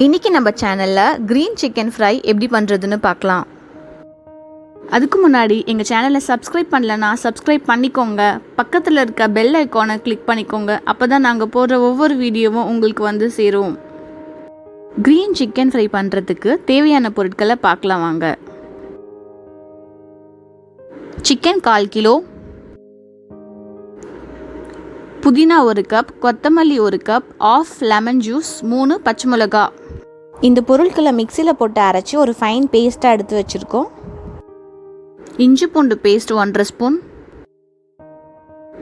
இன்றைக்கி நம்ம சேனலில் க்ரீன் சிக்கன் ஃப்ரை எப்படி பண்ணுறதுன்னு பார்க்கலாம். அதுக்கு முன்னாடி எங்கள் சேனலை சப்ஸ்கிரைப் பண்ணலன்னா சப்ஸ்கிரைப் பண்ணிக்கோங்க. பக்கத்தில் இருக்க பெல் ஐக்கானை கிளிக் பண்ணிக்கோங்க. அப்போ தான் நாங்கள் போடுற ஒவ்வொரு வீடியோவும் உங்களுக்கு வந்து சேரும். க்ரீன் சிக்கன் ஃப்ரை பண்ணுறதுக்கு தேவையான பொருட்களை பார்க்கலாம் வாங்க. சிக்கன் 1/4 கிலோ, புதினா 1 கப், கொத்தமல்லி 1 கப், ஆஃப் லெமன் ஜூஸ், 3 பச்சை மிளகா. இந்த பொருட்களை மிக்சியில் போட்டு அரைச்சி ஒரு ஃபைன் பேஸ்ட்டாக எடுத்து வச்சுருக்கோம். இஞ்சி பூண்டு பேஸ்ட் 1/2 ஸ்பூன்,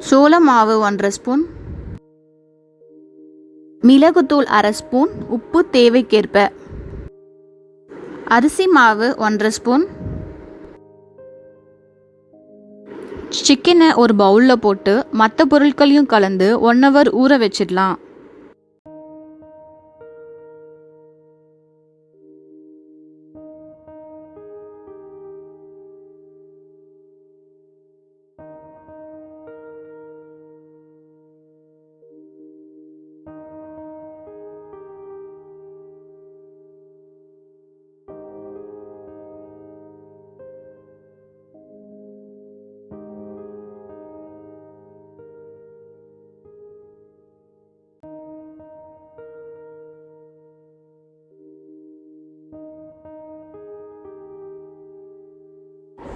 சோள மாவு 1/2 ஸ்பூன், மிளகுத்தூள் 1/2 ஸ்பூன், உப்பு தேவைக்கேற்ப, அரிசி மாவு 1/2 ஸ்பூன். சிக்கனை ஒரு பவுலில் போட்டு மற்ற பொருட்களையும் கலந்து 1 ஹவர் ஊற வச்சிடலாம்.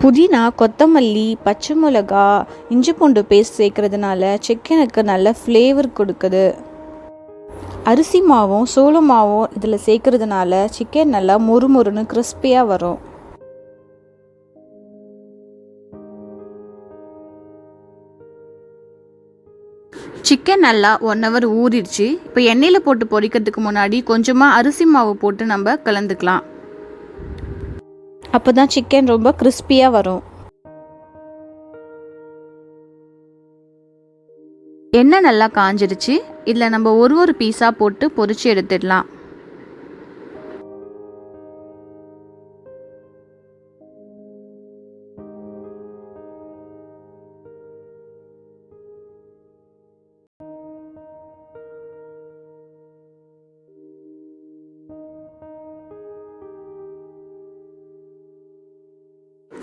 புதினா, கொத்தமல்லி, பச்சை மிளகா, இஞ்சி பூண்டு பேஸ்ட் சேர்க்கறதுனால சிக்கனுக்கு நல்ல ஃப்ளேவர் கொடுக்குது. அரிசி மாவும் சோள மாவும் இதில் சேர்க்கறதுனால சிக்கன் நல்லா மொறுமொறுன்னு கிறிஸ்பியாக வரும். சிக்கன் நல்லா 1 ஹவர் ஊறிடுச்சு. இப்போ எண்ணெயில் போட்டு பொரிக்கிறதுக்கு முன்னாடி கொஞ்சமாக அரிசி மாவு போட்டு நம்ம கலந்துக்கலாம். அப்போ தான் சிக்கன் ரொம்ப கிறிஸ்பியாக வரும். எண்ணெய் நல்லா காஞ்சிடுச்சு. இதில் நம்ம ஒரு பீஸாக போட்டு பொரிச்சு எடுத்துடலாம்.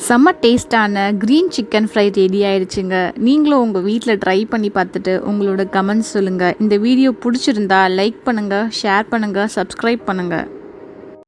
செம்ம டேஸ்டான க்ரீன் சிக்கன் ஃப்ரை ரெடி ஆயிடுச்சுங்க. நீங்களும் உங்கள் வீட்டில் ட்ரை பண்ணி பார்த்துட்டு உங்களோட கமெண்ட்ஸ் சொல்லுங்கள். இந்த வீடியோ பிடிச்சிருந்தா லைக் பண்ணுங்கள், ஷேர் பண்ணுங்கள், சப்ஸ்கிரைப் பண்ணுங்கள்.